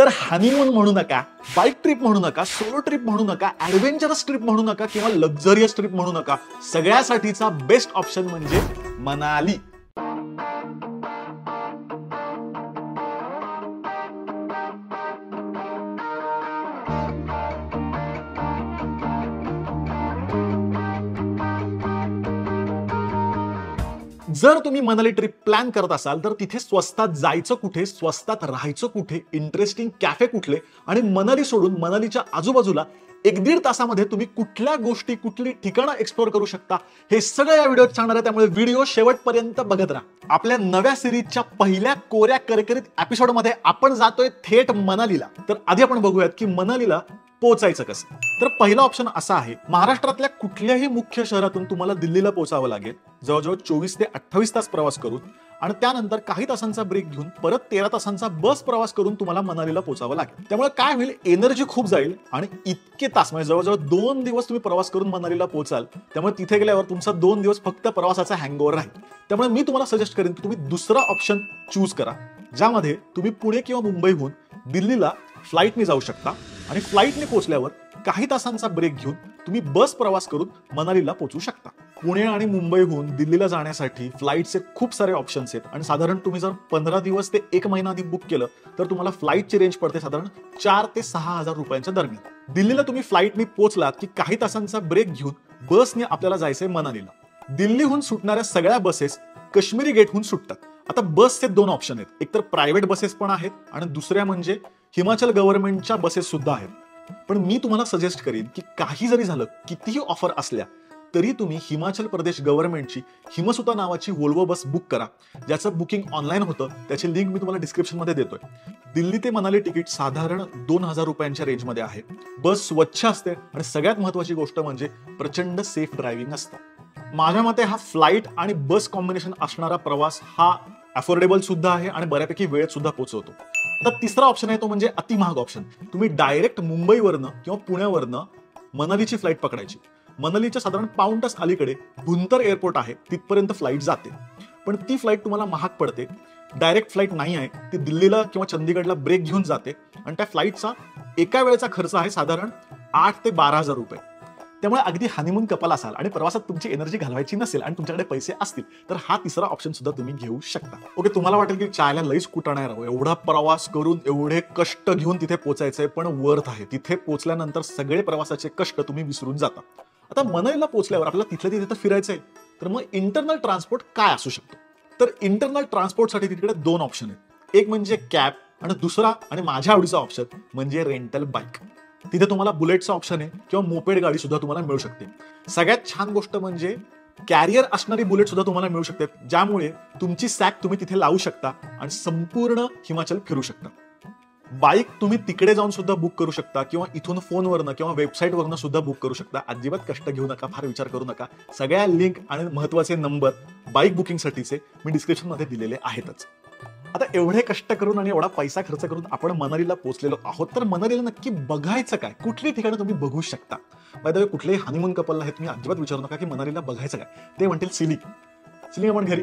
तर हनीमून म्हणू नका, बाईक ट्रिप म्हणू नका, सोलो ट्रिप म्हणू नका, ऍडव्हेंचरस ट्रिप म्हणू नका किंवा लक्झरियस ट्रिप म्हणू नका, सगळ्यासाठीचा बेस्ट ऑप्शन म्हणजे मनाली. जर तुम्ही मनाली ट्रिप प्लॅन करत असाल तर तिथे स्वस्तात जायचं कुठे, स्वस्तात राहायचं कुठे, इंटरेस्टिंग कॅफे कुठले आणि मनाली सोडून मनालीच्या आजूबाजूला 1-1.5 तासामध्ये तुम्ही कुठल्या गोष्टी, कुठली ठिकाणं एक्सप्लोर करू शकता, हे सगळं या व्हिडिओत सांगणार आहे. त्यामुळे व्हिडिओ शेवटपर्यंत बघत राहा. आपल्या नव्या सिरीजच्या पहिल्या कोऱ्या करकरीत एपिसोडमध्ये आपण जातोय थेट मनालीला. तर आधी आपण बघूयात की मनालीला पोहोचायचं कसं. तर पहिला ऑप्शन असा आहे, महाराष्ट्रातल्या कुठल्याही मुख्य शहरातून तुम्हाला दिल्लीला पोहोचावं लागेल, जवळजवळ 24 ते 28 तास प्रवास करून, आणि त्यानंतर काही तासांचा ब्रेक घेऊन परत 13 तासांचा बस प्रवास करून तुम्हाला मनालीला पोहोचावं लागेल. त्यामुळे काय होईल, एनर्जी खूप जाईल आणि इतके तास म्हणजे जवळजवळ 2 दिवस तुम्ही प्रवास करून मनालीला पोहोचाल. त्यामुळे तिथे गेल्यावर तुमचा 2 दिवस फक्त प्रवासाचा हँगओव्हर राहील. त्यामुळे मी तुम्हाला सजेस्ट करेन की तुम्ही दुसरा ऑप्शन चूज करा, ज्यामध्ये तुम्ही पुणे किंवा मुंबईहून दिल्लीला फ्लाईटने जाऊ शकता आणि फ्लाईटने पोहोचल्यावर काही तासांचा ब्रेक घेऊन तुम्ही बस प्रवास करून मनालीला पोहोचू शकता. पुणे आणि मुंबईहून दिल्लीला जाण्यासाठी फ्लाईटचे खूप सारे ऑप्शन्स आहेत आणि साधारण तुम्ही जर 15 दिवस ते 1 महिना आधी बुक केलं तर तुम्हाला फ्लाईटची रेंज पडते साधारण 4 ते 6,000 रुपयांच्या दरम्यान. दिल्लीला तुम्ही फ्लाईटने पोहोचलात की काही तासांचा ब्रेक घेऊन बसने आपल्याला जायचंय मनालीला. दिल्लीहून सुटणाऱ्या सगळ्या बसेस काश्मीरी गेटहून सुटतात. आता बसचे 2 ऑप्शन आहेत, एक तर प्रायव्हेट बसेस पण आहेत आणि दुसऱ्या म्हणजे हिमाचल गव्हर्नमेंटच्या बसेस सुद्धा आहेत. पण मी तुम्हाला सजेस्ट करेन की काही जरी झालं, कितीही ऑफर असल्या तरी तुम्ही हिमाचल प्रदेश गव्हर्नमेंटची हिमसुता नावाची वोल्वो बस बुक करा, ज्याचं बुकिंग ऑनलाईन होतं. त्याची लिंक मी तुम्हाला डिस्क्रिप्शनमध्ये देतोय. दिल्ली ते मनाली तिकीट साधारण 2,000 रुपयांच्या रेंजमध्ये आहे. बस स्वच्छ असते आणि सगळ्यात महत्त्वाची गोष्ट म्हणजे प्रचंड सेफ ड्रायव्हिंग असतं. माझ्या मते हा फ्लाईट आणि बस कॉम्बिनेशन असणारा प्रवास हा अफोर्डेबल सुद्धा आहे आणि बऱ्यापैकी वेळेत सुद्धा पोहोचवतो. आता तिसरा ऑप्शन आहे तो म्हणजे अति महाग ऑप्शन. तुम्ही डायरेक्ट मुंबईवरनं किंवा पुण्यावरनं मनालीची फ्लाईट पकडायची. मनालीच्या साधारण पाऊण तास अलीकडे भुंतर एअरपोर्ट आहे, तिथपर्यंत फ्लाईट जाते. पण ती फ्लाईट तुम्हाला महाग पडते. डायरेक्ट फ्लाईट नाही आहे, ती दिल्लीला किंवा चंदीगडला ब्रेक घेऊन जाते आणि त्या फ्लाईटचा एका वेळेचा खर्च आहे साधारण 8 ते 12,000 रुपये. त्यामुळे अगदी हनीमून कपल असाल आणि प्रवासात तुमची एनर्जी घालवायची नसेल आणि तुमच्याकडे पैसे असतील तर हा तिसरा ऑप्शन सुद्धा तुम्ही घेऊ शकता. ओके, तुम्हाला वाटेल की चायला लईच कुटाणा राहावं, एवढा प्रवास करून एवढे कष्ट घेऊन तिथे पोहोचायचंय, पण वर्थ आहे. तिथे पोहोचल्यानंतर सगळे प्रवासाचे कष्ट तुम्ही विसरून जाता. आता मनालीला पोहोचल्यावर आपल्याला तिथल्या तिथे तर फिरायचंय, तर मग इंटरनल ट्रान्सपोर्ट काय असू शकतो. तर इंटरनल ट्रान्सपोर्टसाठी तिकडे 2 ऑप्शन आहेत, एक म्हणजे कॅब आणि दुसरा आणि माझ्या आवडीचा ऑप्शन म्हणजे रेंटल बाईक. तिथे तुम्हाला बुलेटचा ऑप्शन आहे किंवा मोपेड गाडी सुद्धा तुम्हाला मिळू शकते. सगळ्यात छान गोष्ट म्हणजे कॅरियर असणारी बुलेट सुद्धा तुम्हाला मिळू शकते, ज्यामुळे तुमची सॅक तुम्ही तिथे लावू शकता आणि संपूर्ण हिमाचल फिरू शकता. बाईक तुम्ही तिकडे जाऊन सुद्धा बुक करू शकता किंवा इथून फोनवरनं किंवा वेबसाईटवरनं सुद्धा बुक करू शकता. अजिबात कष्ट घेऊ नका, फार विचार करू नका. सगळ्या लिंक आणि महत्त्वाचे नंबर बाईक बुकिंगसाठीचे मी डिस्क्रिप्शनमध्ये दिलेले आहेतच. आता एवढे कष्ट करून आणि एवढा पैसा खर्च करून आपण मनालीला पोहोचलेलो आहोत, तर मनालीला नक्की बघायचं काय, कुठली ठिकाणं तुम्ही बघू शकता. बाय द वे, कुठलेही हनीमून कपलला हे तुम्ही अजिबात विचारू नका की मनालीला बघायचं काय. ते म्हणतील सिलिंग आपण घरी.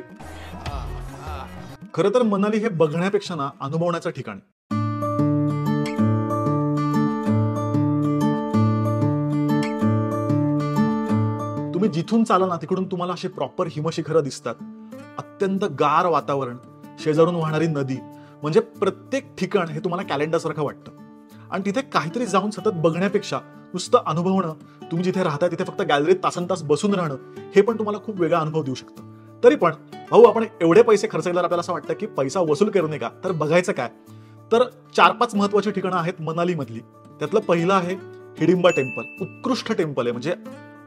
खरं तर मनाली हे बघण्यापेक्षा ना अनुभवण्याचं ठिकाण. तुम्ही जिथून चाला ना तिकडून तुम्हाला अशी प्रॉपर हिमशिखरं दिसतात, अत्यंत गार वातावरण, शेजारून वाहणारी नदी, म्हणजे प्रत्येक ठिकाण हे तुम्हाला कॅलेंडरसारखं वाटतं. आणि तिथे काहीतरी जाऊन सतत बघण्यापेक्षा नुसतं अनुभवणं, तुम्ही जिथे राहता तिथे फक्त गॅलरीत तासनतास बसून राहणं, हे पण तुम्हाला खूप वेगळा अनुभव देऊ शकतं. तरी पण भाऊ, आपण एवढे पैसे खर्च केल्यावर आपल्याला असं वाटतं की पैसा वसूल करू नये का. तर बघायचं काय, तर 4-5 महत्वाची ठिकाणं आहेत मनाली मधली. त्यातलं पहिलं आहे हिडिंबा टेम्पल. उत्कृष्ट टेम्पल आहे, म्हणजे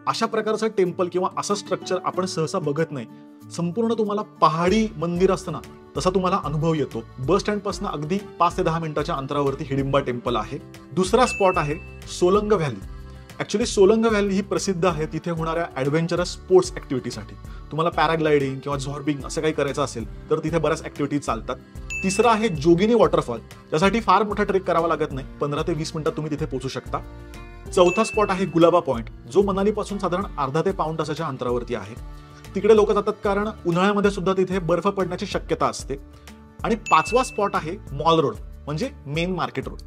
अशा प्रकारचं टेम्पल किंवा असं स्ट्रक्चर आपण सहसा बघत नाही. संपूर्ण तुम्हाला पहाडी मंदिर असतं ना तसा तुम्हाला अनुभव येतो. बस स्टँड पासून अगदी 5 ते 10 मिनिटाच्या अंतरावरती हिडिंबा टेम्पल आहे. दुसरा स्पॉट आहे Solang Valley. Actually Solang Valley ही प्रसिद्ध आहे तिथे होणाऱ्या ऍडव्हेंचरस स्पोर्ट्स ऍक्टिव्हिटीसाठी. तुम्हाला पॅराग्लायडिंग किंवा झॉर्बिंग असं काही करायचं असेल तर तिथे बऱ्याच ऍक्टिव्हिटी चालतात. तिसरा आहे जोगिनी वॉटरफॉल, ज्यासाठी फार मोठा ट्रेक करावा लागत नाही, 15 ते 20 मिनिटात तुम्ही तिथे पोहोचू शकता. चौथा स्पॉट आहे गुलाबा पॉइंट, जो मनालीपासून साधारण अर्धा ते पाऊण तासाच्या अंतरावरती आहे. तिकडे लोक जातात कारण उन्हाळ्यामध्ये सुद्धा तिथे बर्फ पडण्याची शक्यता असते. आणि 5वा स्पॉट आहे मॉल रोड. म्हणजे मेन मार्केट रोड.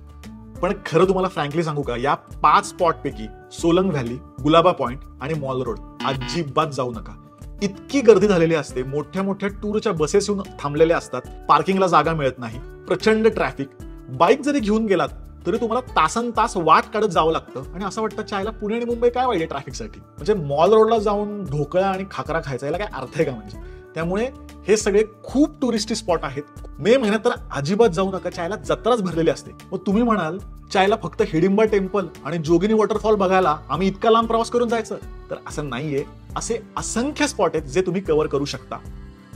पण खरं तुम्हाला फ्रँकली सांगू का, या 5 स्पॉट पैकी सोलंग व्हॅली, गुलाबा पॉइंट आणि मॉल रोड अजिबात जाऊ नका. इतकी गर्दी झालेली असते, मोठ्या मोठ्या टूरच्या बसेस येऊन थांबलेल्या असतात, पार्किंगला जागा मिळत नाही, प्रचंड ट्रॅफिक. बाईक जरी घेऊन गेलात तरी तुम्हाला तासन तास वाट काढत जावं लागतं आणि असं वाटतं चायला पुणे आणि मुंबई काय पाहिजे ट्रॅफिकसाठी. म्हणजे मॉल रोडला जाऊन ढोकळा आणि खाकरा खायचा याला काय अर्थ आहे का म्हणजे. त्यामुळे हे सगळे खूप टुरिस्टी स्पॉट आहेत. मे महिन्यात तर अजिबात जाऊ नका, चायला जत्राच भरलेली असते. मग तुम्ही म्हणाल चायला फक्त हिडिंबा टेम्पल आणि जोगिनी वॉटरफॉल बघायला आम्ही इतका लांब प्रवास करून जायचं, तर असं नाहीये. असे असंख्य स्पॉट आहेत जे तुम्ही कव्हर करू शकता.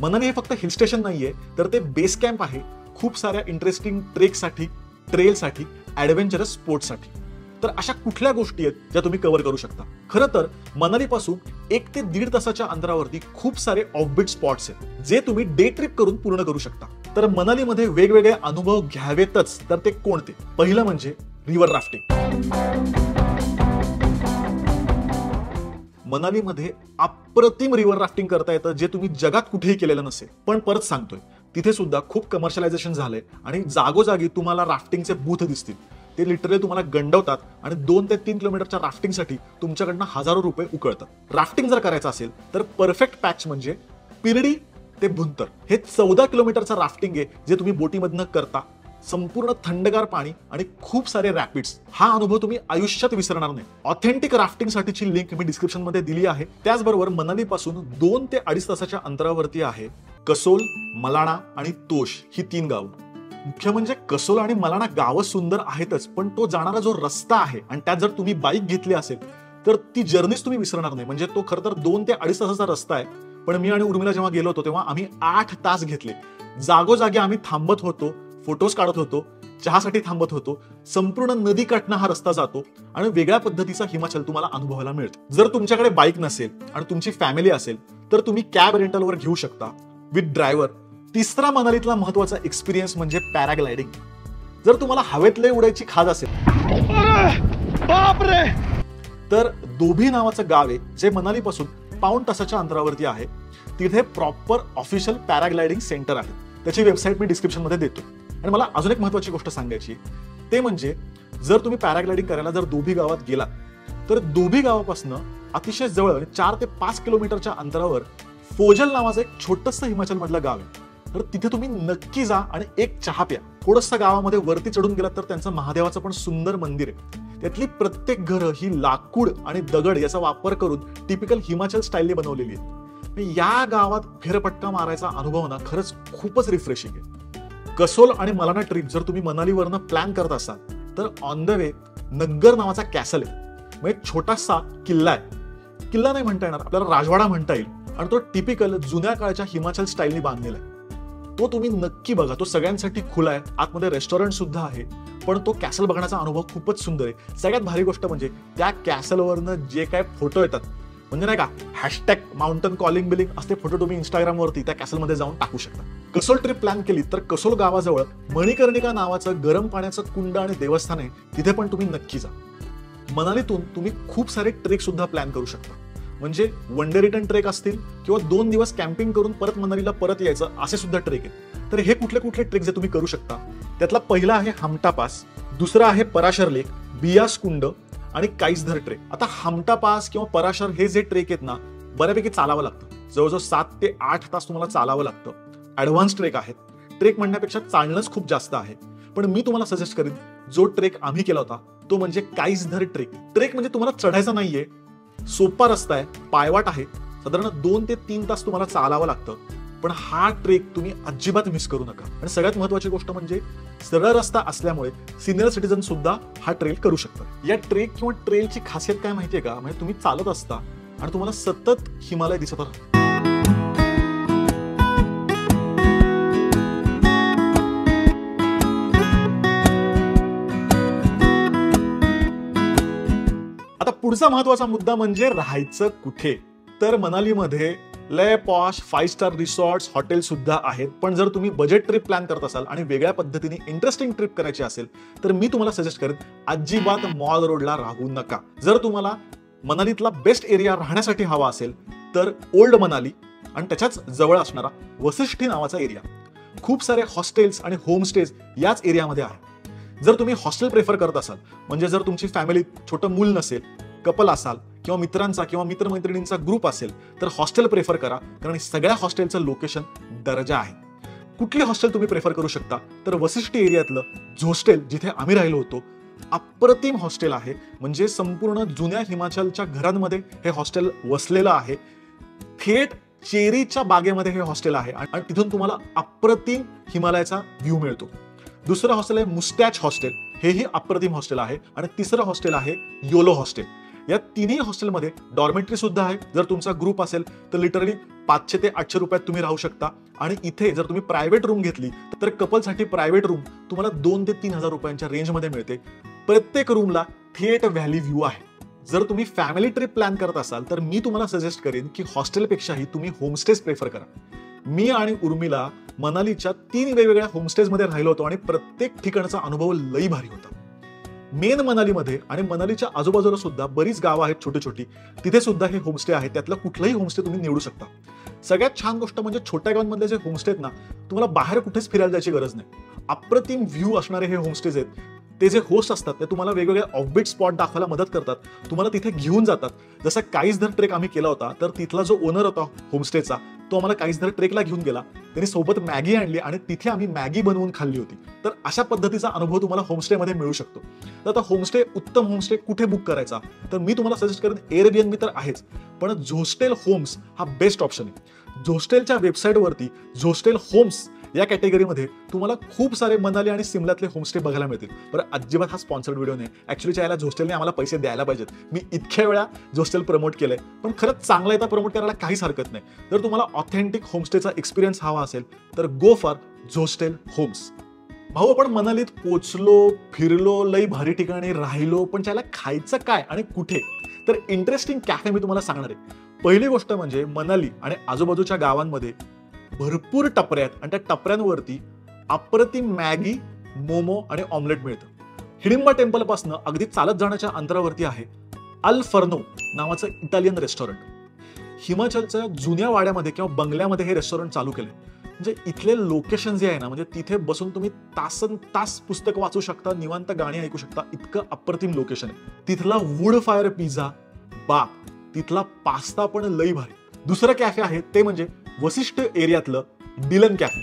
मनाली हे फक्त हिल स्टेशन नाहीये, तर ते बेस कॅम्प आहे खूप साऱ्या इंटरेस्टिंग ट्रेकसाठी, ट्रेलसाठी, ऍडव्हेंचरस स्पोर्ट्ससाठी. तर अशा कुठल्या गोष्टी आहेत ज्या तुम्ही कव्हर करू शकता. खरं तर मनालीपासून 1 ते 1.5 तासाच्या अंतरावरती खूप सारे ऑफबीट स्पॉट्स आहेत जे तुम्ही डे ट्रिप करून पूर्ण करू शकता. तर मनालीमध्ये वेगवेगळे अनुभव घ्यावेतच, तर ते कोणते? पहिलं म्हणजे रिव्हर राफ्टिंग. मनालीमध्ये अप्रतिम रिव्हर राफ्टिंग करता येतं जे तुम्ही जगात कुठेही केलेलं नसेल. पण परत सांगतोय, तिथे सुद्धा खूप कमर्शियलायझेशन झालंय आणि जागोजागी तुम्हाला राफ्टिंगचे बूथ दिसतील. ते लिटरली तुम्हाला गंडवतात आणि 2 ते 3 किलोमीटरच्या राफ्टिंगसाठी तुमच्याकडनं हजारो रुपये उकळतात. राफ्टिंग जर करायचं असेल तर परफेक्ट पॅच म्हणजे पिरडी ते भुंतर हे 14 किलोमीटरचं राफ्टिंग आहे जे तुम्ही बोटीमधनं करता. संपूर्ण थंडगार पाणी आणि खूप सारे रॅपिड्स. हा अनुभव तुम्ही आयुष्यात विसरणार नाही. ऑथेंटिक राफ्टिंगसाठीची लिंक मी डिस्क्रिप्शन मध्ये दिली आहे. त्याचबरोबर मनालीपासून 2 ते 2.5 तासाच्या अंतरावरती आहे कसोल, मलाणा आणि तोश ही 3 गावं. मुख्य म्हणजे कसोल आणि मलाणा गावं सुंदर आहेतच, पण तो जाणारा जो रस्ता आहे आणि त्यात जर तुम्ही बाईक घेतली असेल तर ती जर्नीच तुम्ही विसरणार नाही. म्हणजे तो खरं तर 2 ते 2.5 तासाचा रस्ता आहे, पण मी आणि उर्मिला जेव्हा गेलो होतो तेव्हा आम्ही 8 तास घेतले. जागोजागी आम्ही थांबत होतो, फोटोज काढत होतो, चहासाठी थांबत होतो. संपूर्ण नदी काठनं हा रस्ता जातो आणि वेगळ्या पद्धतीचा हिमाचल तुम्हाला अनुभवायला मिळतो. जर तुमच्याकडे बाईक नसेल आणि तुमची फॅमिली असेल तर तुम्ही कॅब रेंटलवर घेऊ शकता विथ ड्रायव्हर. तिसरा मनालीतला महत्वाचा एक्सपिरियन्स म्हणजे पॅराग्लायडिंग. जर तुम्हाला हवेतले उडायची खाज असेल तर दोभी नावाचं गाव आहे जे मनालीपासून 1.5 तासाच्या अंतरावरती आहे. तिथे प्रॉपर ऑफिशियल पॅराग्लायडिंग सेंटर आहे. त्याची वेबसाईट मी डिस्क्रिप्शन मध्ये देतो. आणि मला अजून एक महत्वाची गोष्ट सांगायची, ते म्हणजे जर तुम्ही पॅराग्लायडिंग करायला जर दोभी गावात गेलात तर दोभी गावापासून अतिशय जवळ 4 ते 5 किलोमीटरच्या अंतरावर फोजल नावाचं एक छोटंसं हिमाचल मधलं गाव आहे. तर तिथे तुम्ही नक्की जा आणि एक चहा प्या. थोडंसं गावामध्ये वरती चढून गेलात तर त्यांचं महादेवाचं पण सुंदर मंदिर आहे. त्यातली प्रत्येक घरं ही लाकूड आणि दगड याचा वापर करून टिपिकल हिमाचल स्टाईलने बनवलेली आहेत. या गावात फेरपटका मारायचा अनुभव ना खरंच खूपच रिफ्रेशिंग आहे. कसोल आणि मलाणा ट्रिप जर तुम्ही मनालीवरनं प्लॅन करत असाल तर ऑन द वे नग्गर नावाचा कॅसल आहे. म्हणजे छोटासा किल्ला आहे. किल्ला नाही म्हणता येणार, आपल्याला राजवाडा म्हणता येईल आणि तो टिपिकल जुन्या काळच्या हिमाचल स्टाईलने बांधलेला आहे. तो तुम्ही नक्की बघा. तो सगळ्यांसाठी खुला आहे. आतमध्ये रेस्टॉरंट सुद्धा आहे. पण तो कॅसल बघण्याचा अनुभव खूपच सुंदर आहे. सगळ्यात भारी गोष्ट म्हणजे त्या कॅसलवरनं जे काय फोटो येतात, म्हणजे नाही का हॅशटॅग माउंटन कॉलिंग बिलिंग असते फोटो तुम्ही इंस्टाग्रामवरती त्या कॅसलमध्ये जाऊन टाकू शकता. कसोल ट्रिप प्लॅन केली तर कसोल गावाजवळ मणिकर्णिका नावाचं गरम पाण्याचं कुंड आणि देवस्थान आहे. तिथे पण तुम्ही नक्की जा. मनालीतून तुम्ही खूप सारे ट्रेक सुद्धा प्लॅन करू शकता. म्हणजे वन डे रिटर्न ट्रेक असतील किंवा 2 दिवस कॅम्पिंग करून परत मनालीला परत यायचं असे सुद्धा ट्रेक आहेत. तर हे कुठले कुठले ट्रेक जे तुम्ही करू शकता त्यातला पहिला आहे हमटा पास, दुसरा आहे पराशर लेक, बियास कुंड आणि काईसधर ट्रेक. आता हमटा पास किंवा पराशर हे जे ट्रेक आहेत ना बऱ्यापैकी चालावं लागतं. जवळजवळ 7 ते 8 तास तुम्हाला चालावं लागतं. ऍडव्हान्स ट्रेक आहेत. ट्रेक म्हणण्यापेक्षा चालणंच खूप जास्त आहे. पण मी तुम्हाला सजेस्ट करीन जो ट्रेक आम्ही केला होता तो म्हणजे काईसधर ट्रेक. ट्रेक म्हणजे तुम्हाला चढायचा नाहीये, सोपा रस्ता आहे, पायवाट आहे, साधारण 2 ते 3 तास तुम्हाला चालावं लागतं. पण हा ट्रेक तुम्ही अजिबात मिस करू नका. आणि सगळ्यात महत्वाची गोष्ट म्हणजे सरळ रस्ता असल्यामुळे सिनियर सिटीजन सुद्धा हा ट्रेल करू शकतात. या ट्रेक किंवा ट्रेलची खासियत काय माहितीये का, म्हणजे तुम्ही चालत असता आणि तुम्हाला सतत हिमालय दिसत राहतो. आता पुढचा महत्वाचा मुद्दा म्हणजे राहायचं कुठे. तर मनालीमध्ये लय पॉश 5 स्टार रिसॉर्ट्स, हॉटेल सुद्धा आहेत. पण जर तुम्ही बजेट ट्रिप प्लॅन करत असाल आणि वेगळ्या पद्धतीने इंटरेस्टिंग ट्रिप करायची असेल तर मी तुम्हाला सजेस्ट करेन अजिबात मॉल रोडला राहू नका. जर तुम्हाला मनालीतला बेस्ट एरिया राहण्यासाठी हवा असेल तर ओल्ड मनाली आणि त्याच्याच जवळ असणारा वसिष्ठी नावाचा एरिया. खूप सारे हॉस्टेल्स आणि होमस्टेज याच एरियामध्ये आहेत. जर तुम्ही हॉस्टेल प्रेफर करत असाल, म्हणजे जर तुमची फॅमिली छोटं मूल नसेल, कपल असाल किंवा मित्रांचा किंवा मित्रमैत्रिणींचा ग्रुप असेल, तर हॉस्टेल प्रेफर करा, कारण सगळ्या हॉस्टेलचं लोकेशन दर्जा आहे. कुठली हॉस्टेल तुम्ही प्रेफर करू शकता, तर वसिष्ठी एरियातलं झोस्टेल, जिथे आम्ही राहिलो होतो, अप्रतिम हॉस्टेल आहे. म्हणजे संपूर्ण जुन्या हिमाचलच्या घरांमध्ये हे हॉस्टेल वसलेलं आहे. थेट चेरीच्या बागेमध्ये हे हॉस्टेल आहे आणि तिथून तुम्हाला अप्रतिम हिमालयाचा व्ह्यू मिळतो. दुसरं हॉस्टेल आहे मुस्टॅच हॉस्टेल, हेही अप्रतिम हॉस्टेल आहे. आणि तिसरं हॉस्टेल आहे योलो हॉस्टेल. या तिन्ही हॉस्टेलमध्ये डॉर्मेटरी सुद्धा आहे. जर तुमचा ग्रुप असेल तर लिटरली 500 ते 800 रुपयात तुम्ही राहू शकता. आणि इथे जर तुम्ही प्रायव्हेट रूम घेतली तर कपलसाठी प्रायव्हेट रूम तुम्हाला 2 ते 3 हजार रुपयांच्या रेंजमध्ये मिळते. प्रत्येक रूमला थेट व्हॅली व्ह्यू आहे. जर तुम्ही फॅमिली ट्रिप प्लॅन करत असाल तर मी तुम्हाला सजेस्ट करेन की हॉस्टेलपेक्षाही तुम्ही होमस्टेज प्रेफर करा. मी आणि उर्मिला मनालीच्या 3 वेगवेगळ्या होमस्टेजमध्ये राहिलो होतो आणि प्रत्येक ठिकाणचा अनुभव लई भारी होता. मेन मनालीमध्ये आणि मनालीच्या आजूबाजूला सुद्धा बरीच गावं आहेत छोटी छोटी, तिथे सुद्धा हे होमस्टे आहेत. त्यातलं कुठलंही होमस्टे तुम्ही निवडू शकता. सगळ्यात छान गोष्ट म्हणजे छोट्या गावांमधले जे होमस्टे आहेत ना, तुम्हाला बाहेर कुठेच फिरायला जायची गरज नाही. अप्रतिम व्ह्यू असणारे हे होमस्टेज आहेत. ते जे होस्ट असतात ते तुम्हाला वेगवेगळे ऑफबीट स्पॉट दाखवायला मदत करतात, तुम्हाला तिथे घेऊन जातात. जसं काईसधर ट्रेक आम्ही केला होता, तर तिथला जो ओनर होता होमस्टेचा, तो आम्हाला काईसधर ट्रेकला घेऊन गेला. त्यांनी सोबत मॅगी आणली आणि तिथे आम्ही मॅगी बनवून खाल्ली होती. तर अशा पद्धतीचा अनुभव तुम्हाला होमस्टेमध्ये मिळू शकतो. तर आता होमस्टे, उत्तम होमस्टे कुठे बुक करायचा, तर मी तुम्हाला सजेस्ट करेन एअरबीएनबी तर आहेच, पण झोस्टेल होम्स हा बेस्ट ऑप्शन आहे. झोस्टेलच्या वेबसाईटवरती झोस्टेल होम्स या कॅटेगरीमध्ये तुम्हाला खूप सारे मनाली आणि सिमल्यातले होमस्टे बघायला मिळतील. बरं, अजिबात हा स्पॉन्सर्ड व्हिडिओ नाही. ऍक्च्युली याला झोस्टेलने आम्हाला पैसे द्यायला पाहिजेत. मी इतक्या वेळा झोस्टेल प्रमोट केलंय, पण खरंच चांगला येता प्रमोट करायला काहीच हरकत नाही. जर तुम्हाला ऑथेंटिक होमस्टेचा एक्सपिरियन्स हवा असेल तर गो फॉर झोस्टेल होम्स. भाऊ, आपण मनालीत पोचलो, फिरलो, लई भारी ठिकाणी राहिलो, पण त्याला खायचं काय आणि कुठे, तर इंटरेस्टिंग कॅफे मी तुम्हाला सांगणार आहे. पहिली गोष्ट म्हणजे मनाली आणि आजूबाजूच्या गावांमध्ये भरपूर टपऱ्या आहेत आणि त्या टपऱ्यांवरती अप्रतिम मॅगी, मोमो आणि ऑमलेट मिळतं. हिडिंबा टेम्पल पासून अगदी चालत जाण्याच्या अंतरावरती आहे अल फर्नो नावाचं इटालियन रेस्टॉरंट. हिमाचलच्या जुन्या वाड्यामध्ये किंवा बंगल्यामध्ये हे रेस्टॉरंट चालू केलंय. म्हणजे इथले लोकेशन जे आहे ना, म्हणजे तिथे बसून तुम्ही तासन तास पुस्तक वाचू शकता, निवांत गाणी ऐकू शकता, इतकं अप्रतिम लोकेशन आहे. तिथला वूड फायर पिझ्झा, बाप, तिथला पास्ता पण लई भारी. दुसरं कॅफे आहे ते म्हणजे वसिष्ठ एरियातलं डिलन कॅफे.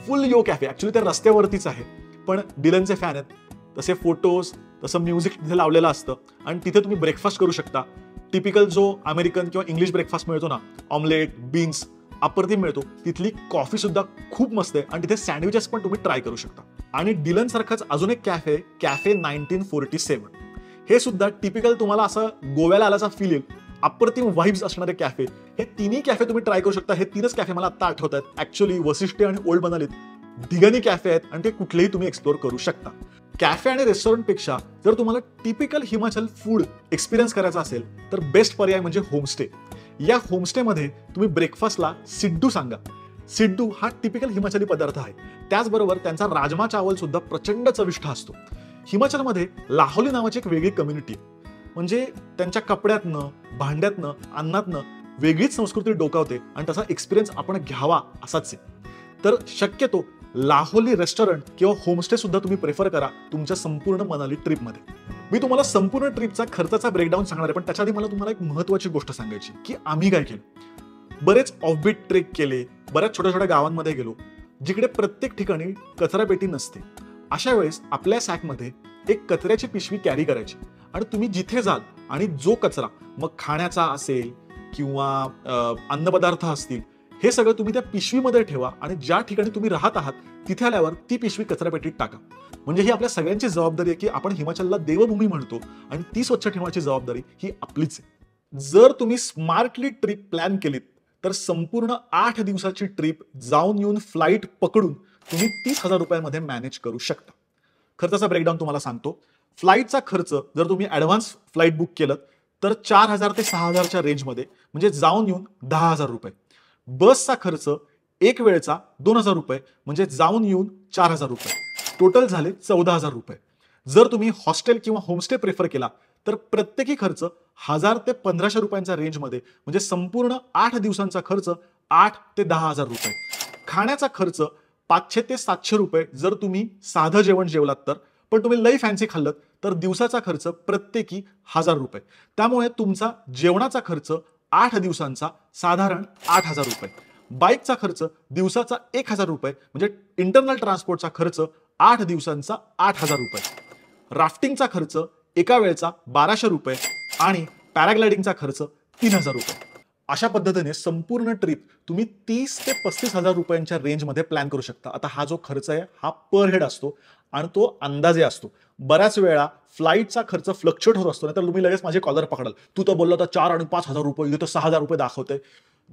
फुल यो कॅफे. ऍक्च्युली त्या रस्त्यावरतीच आहे, पण डिलनचे फॅन आहेत. तसे फोटोज, तसं म्युझिक तिथे लावलेलं असतं आणि तिथे तुम्ही ब्रेकफास्ट करू शकता. टिपिकल जो अमेरिकन किंवा इंग्लिश ब्रेकफास्ट मिळतो ना, ऑमलेट, बीन्स, अप्रतिम मिळतो. तिथली कॉफी सुद्धा खूप मस्त आहे आणि तिथे सँडविचेस पण तुम्ही ट्राय करू शकता. आणि डिलन सारखाच अजून एक कॅफे, कॅफे 1947. हे सुद्धा टिपिकल तुम्हाला असं गोव्याला आल्याचा फील येईल, अप्रतिम वाइब्स असणारे कॅफे. हे तिन्ही कॅफे तुम्ही ट्राय करू शकता. हे 3च कॅफे मला आता आठवत आहेत. ऍक्च्युली वसिष्ठी आणि ओल्ड मनालीत दिगानी कॅफे आहेत आणि ते कुठलेही तुम्ही एक्सप्लोर करू शकता. कॅफे आणि रेस्टॉरंटपेक्षा जर तुम्हाला टिपिकल हिमाचल फूड एक्सपिरियन्स करायचा असेल तर बेस्ट पर्याय म्हणजे होमस्टे. या होमस्टेमध्ये तुम्ही ब्रेकफास्टला सिड्डू सांगा. सिड्डू हा टिपिकल हिमाचली पदार्थ आहे. त्याचबरोबर त्यांचा राजमा चावल सुद्धा प्रचंड चविष्ट असतो. हिमाचलमध्ये लाहोली नावाची एक वेगळी कम्युनिटी आहे. म्हणजे त्यांच्या कपड्यातनं, भांड्यातनं, अन्नातनं वेगळीच संस्कृती डोकावते आणि तसा एक्सपिरियन्स आपण घ्यावा असाच आहे. तर शक्यतो लाहोली रेस्टॉरंट किंवा होमस्टे सुद्धा तुम्ही प्रेफर करा तुमच्या संपूर्ण मनाली ट्रिपमध्ये. मी तुम्हाला संपूर्ण ट्रिपचा खर्चाचा ब्रेकडाऊन सांगणार आहे, पण त्याच्या आधी मला तुम्हाला एक महत्त्वाची गोष्ट सांगायची की आम्ही काय केलं. बरेच ऑफबीट ट्रेक केले, बऱ्याच छोट्या छोट्या गावांमध्ये गेलो जिकडे प्रत्येक ठिकाणी कचरापेटी नसते. अशा वेळेस आपल्या सॅकमध्ये एक कचऱ्याची पिशवी कॅरी करायची आणि तुम्ही जिथे जाल आणि जो कचरा, मग खाण्याचा असेल किंवा अन्नपदार्थ असतील, हे सगळं तुम्ही त्या पिशवीमध्ये ठेवा आणि ज्या ठिकाणी तुम्ही राहत आहात तिथे आल्यावर ती पिशवी कचरापेटीत टाका. म्हणजे ही आपल्या सगळ्यांची जबाबदारी आहे की आपण हिमाचलला देवभूमी म्हणतो आणि ती स्वच्छ ठेवण्याची जबाबदारी ही आपलीच आहे. जर तुम्ही स्मार्टली ट्रिप प्लॅन केलीत तर संपूर्ण 8 दिवसाची ट्रिप जाऊन येऊन फ्लाईट पकडून तुम्ही 30,000 रुपयांमध्ये मॅनेज करू शकता. खर्चाचा ब्रेकडाऊन तुम्हाला सांगतो. फ्लाईटचा खर्च जर तुम्ही ॲडव्हान्स फ्लाईट बुक केलं तर 4,000 ते 6,000च्या रेंजमध्ये, म्हणजे जाऊन येऊन 10,000 रुपये. बसचा खर्च एक वेळचा 2,000 रुपये, म्हणजे जाऊन येऊन 4,000 रुपये. टोटल झाले 14,000 रुपये. जर तुम्ही हॉस्टेल किंवा होमस्टे प्रेफर केला तर प्रत्येकी खर्च 1,000 ते 1,500 रुपयांच्या रेंजमध्ये, म्हणजे संपूर्ण 8 दिवसांचा खर्च 8 ते 10,000 रुपये. खाण्याचा खर्च 500 ते 700 रुपये जर तुम्ही साधं जेवण जेवलात तर. पण तुम्ही लई फॅन्सी खाल्लं तर दिवसाचा खर्च प्रत्येकी 1000 रुपये. त्यामुळे तुमचा जेवणाचा खर्च 8 दिवसांचा साधारण 8000 रुपये. बाईकचा खर्च दिवसाचा 1000 रुपये म्हणजे इंटरनल ट्रान्सपोर्टचा खर्च 8 दिवसांचा 8000 रुपये. राफ्टिंगचा खर्च एका वेळचा 1200 रुपये आणि पॅराग्लायडिंगचा खर्च 3000 रुपये. अशा पद्धतीने संपूर्ण ट्रिप तुम्ही 30 ते 35 हजार रुपयांच्या रेंजमध्ये प्लॅन करू शकता. आता हा जो खर्च आहे हा पर हेड असतो आणि तो अंदाजे असतो. बऱ्याच वेळा फ्लाईटचा खर्च फ्लक्च्युएट होत असतो, नाही तर तुम्ही लगेच माझे कॉलर पकडाल, तू तर बोलला होता 4 आणि 5,000 रुपये, इथे तर 6,000 रुपये दाखवते.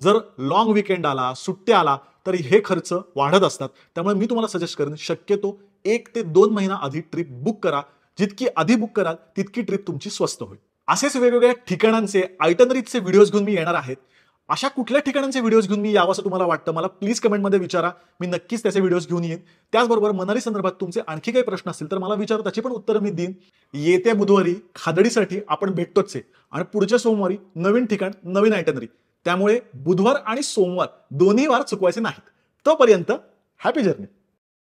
जर लॉंग विकेंड आला, सुट्ट्या आला तर हे खर्च वाढत असतात. त्यामुळे मी तुम्हाला सजेस्ट करेन शक्यतो 1 ते 2 महिना आधी ट्रिप बुक करा. जितकी आधी बुक कराल तितकी ट्रिप तुमची स्वस्त होईल. असेच वेगवेगळ्या ठिकाणांचे आयटनरीजचे व्हिडिओज घेऊन मी येणार आहेत. अशा कुठल्या ठिकाणांचे व्हिडिओज घेऊन मी यावं असं तुम्हाला वाटतं मला प्लीज कमेंटमध्ये विचारा. मी नक्कीच त्याचे व्हिडिओज घेऊन येईन. त्याचबरोबर मनाली संदर्भात तुमचे आणखी काही प्रश्न असतील तर मला विचारा, त्याची पण उत्तरं मी देईन. येत्या बुधवारी खादडीसाठी आपण भेटतोच आहे आणि पुढच्या सोमवारी नवीन ठिकाण, नवीन आयटनरी. त्यामुळे बुधवार आणि सोमवार दोन्ही वार चुकवायचे नाहीत. तोपर्यंत हॅपी जर्नी.